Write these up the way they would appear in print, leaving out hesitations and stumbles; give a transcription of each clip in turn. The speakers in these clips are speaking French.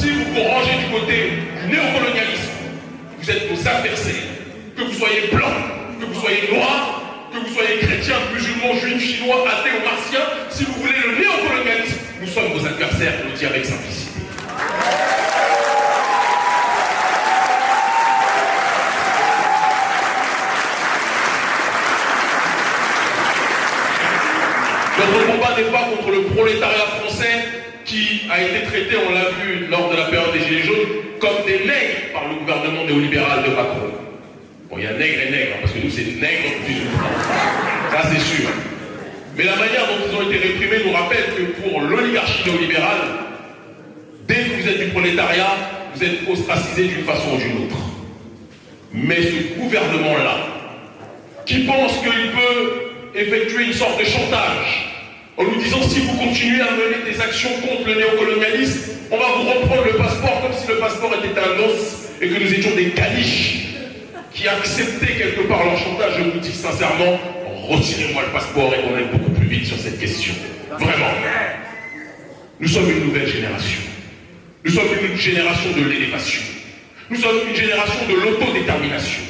si vous vous rangez du côté du néocolonialisme, vous êtes nos adversaires. Que vous soyez blanc, que vous soyez noir, que vous soyez chrétien, musulman, juif, chinois, athée ou martien, si vous voulez le néocolonialisme, nous sommes vos adversaires, je le dis avec simplicité. Notre combat n'est pas contre le prolétariat français qui a été traité, on l'a vu lors de la période des Gilets jaunes, comme des nègres par le gouvernement néolibéral de Macron. Bon, il y a nègres et nègres, parce que nous, c'est nègres plus ou moins. Ça, c'est sûr. Mais la manière dont ils ont été réprimés nous rappelle que pour l'oligarchie néolibérale, dès que vous êtes du prolétariat, vous êtes ostracisé d'une façon ou d'une autre. Mais ce gouvernement-là, qui pense qu'il peut effectuer une sorte de chantage, en nous disant si vous continuez à mener des actions contre le néocolonialisme, on va vous reprendre le passeport comme si le passeport était un os et que nous étions des caniches qui acceptaient quelque part leur chantage. Je vous dis sincèrement, retirez-moi le passeport et qu'on aille beaucoup plus vite sur cette question. Vraiment. Nous sommes une nouvelle génération. Nous sommes une génération de l'élévation. Nous sommes une génération de l'autodétermination.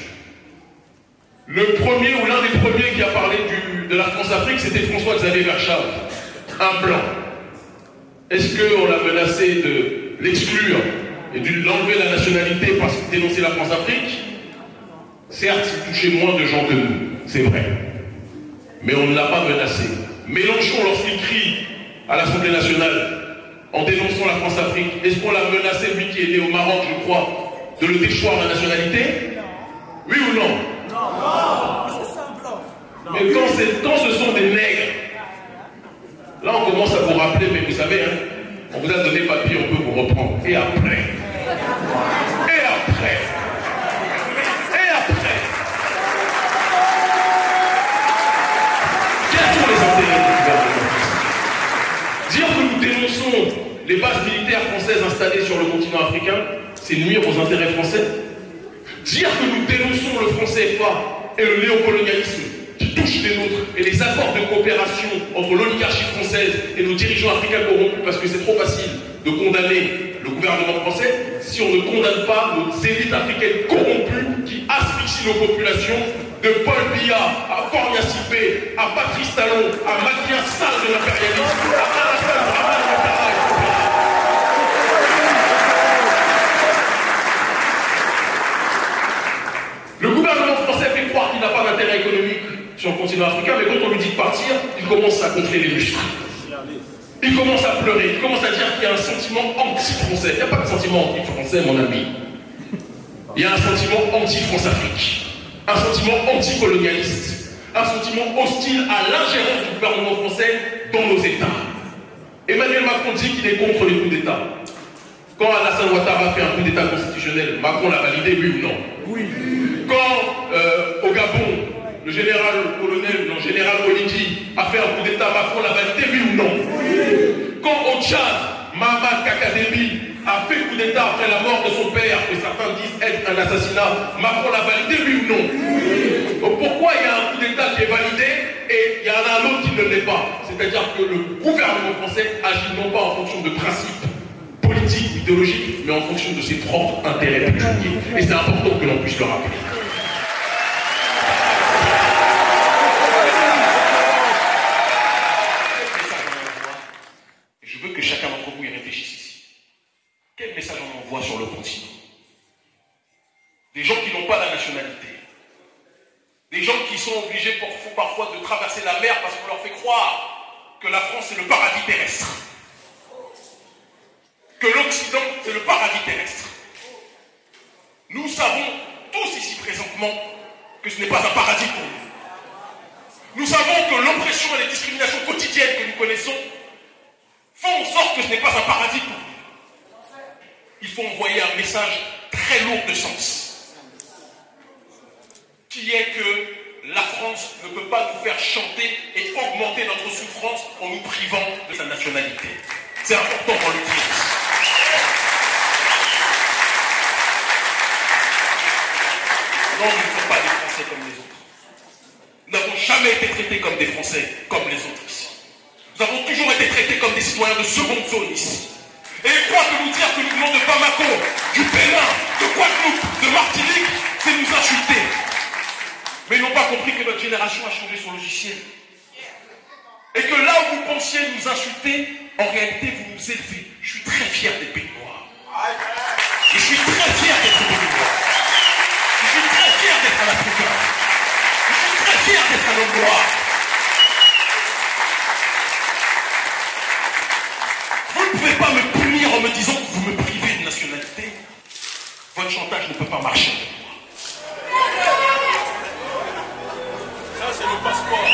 Le premier ou l'un des premiers qui a parlé de la France-Afrique, c'était François-Xavier Verschaft, un blanc. Est-ce qu'on l'a menacé de l'exclure et de l'enlever la nationalité parce qu'il dénonçait la France-Afrique? Certes, il touchait moins de gens que nous, c'est vrai. Mais on ne l'a pas menacé. Mélenchon, lorsqu'il crie à l'Assemblée nationale en dénonçant la France-Afrique, est-ce qu'on l'a menacé, lui qui est né au Maroc, je crois, de le déchoir la nationalité? Oui ou non? Mais quand ce sont des nègres, là on commence à vous rappeler, mais vous savez, hein, on vous a donné papier, on peut vous reprendre. Et après? Et après? Et après? Quels sont les intérêts du gouvernement? Dire que nous dénonçons les bases militaires françaises installées sur le continent africain, c'est nuire aux intérêts français. Dire que nous dénonçons le franc CFA et le néocolonialisme qui touche les nôtres et les accords de coopération entre l'oligarchie française et nos dirigeants africains corrompus, parce que c'est trop facile de condamner le gouvernement français si on ne condamne pas nos élites africaines corrompues qui asphyxient nos populations, de Paul Biya à Fornia Sipé, à Patrice Talon, à Mathias Sall de l'impérialisme, à Alassane Draman, etc. Le gouvernement français fait croire qu'il n'a pas d'intérêt économique sur le continent africain, mais quand on lui dit de partir, il commence à gonfler les muscles. Il commence à pleurer, il commence à dire qu'il y a un sentiment anti-français. Il n'y a pas de sentiment anti-français, mon ami. Il y a un sentiment anti-France-Afrique, un sentiment anti-colonialiste, un sentiment hostile à l'ingérence du gouvernement français dans nos États. Emmanuel Macron dit qu'il est contre les coups d'État. Quand Alassane Ouattara fait un coup d'État constitutionnel, Macron l'a validé, oui ou non? Oui. Quand au Gabon, le général-colonel, le général Oligi a fait un coup d'État, Macron l'a validé, oui ou non? Oui. Quand au Tchad, Mahamat Kakadémi a fait coup d'État après la mort de son père, que certains disent être un assassinat, Macron l'a validé, oui ou non? Oui. Donc pourquoi il y a un coup d'État qui est validé et il y en a un autre qui ne l'est pas? C'est-à-dire que le gouvernement français agit non pas en fonction de principes politiques, idéologiques, mais en fonction de ses propres intérêts pécuniaires. Et c'est important que l'on puisse le rappeler. Je veux que chacun d'entre vous y réfléchisse ici. Quel message on envoie sur le continent? Des gens qui n'ont pas la nationalité. Des gens qui sont obligés parfois de traverser la mer parce qu'on leur fait croire que la France est le paradis terrestre. Que l'Occident, c'est le paradis terrestre. Nous savons tous ici présentement que ce n'est pas un paradis pour nous. Nous savons que l'oppression et les discriminations quotidiennes que nous connaissons font en sorte que ce n'est pas un paradis pour nous. Il faut envoyer un message très lourd de sens, qui est que la France ne peut pas nous faire chanter et augmenter notre souffrance en nous privant de sa nationalité. C'est important qu'on le dise. Non, nous ne sommes pas des Français comme les autres. Nous n'avons jamais été traités comme des Français comme les autres ici. Nous avons toujours été traités comme des citoyens de seconde zone ici. Et ils croient que nous dire que nous venons de Bamako, du Bénin, de Guadeloupe, de Martinique, c'est nous insulter. Mais ils n'ont pas compris que notre génération a changé son logiciel. Et que là où vous pensiez nous insulter, en réalité vous nous élevez. Je suis très fier des pays noirs. Je suis très fier d'être pays noir. Je suis très fier d'être un Africain. Je suis très fier d'être un homme noir. Vous ne pouvez pas me punir en me disant que vous me privez de nationalité. Votre chantage ne peut pas marcher avec moi. Ça, c'est le passeport.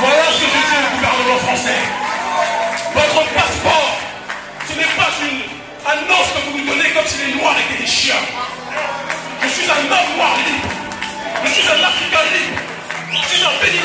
Voilà ce que je dis au gouvernement français. Votre passeport, ce n'est pas un os que vous nous donnez comme si les Noirs étaient des chiens. Je suis un homme noir libre. Je suis un Africain libre. Je suis un Béninois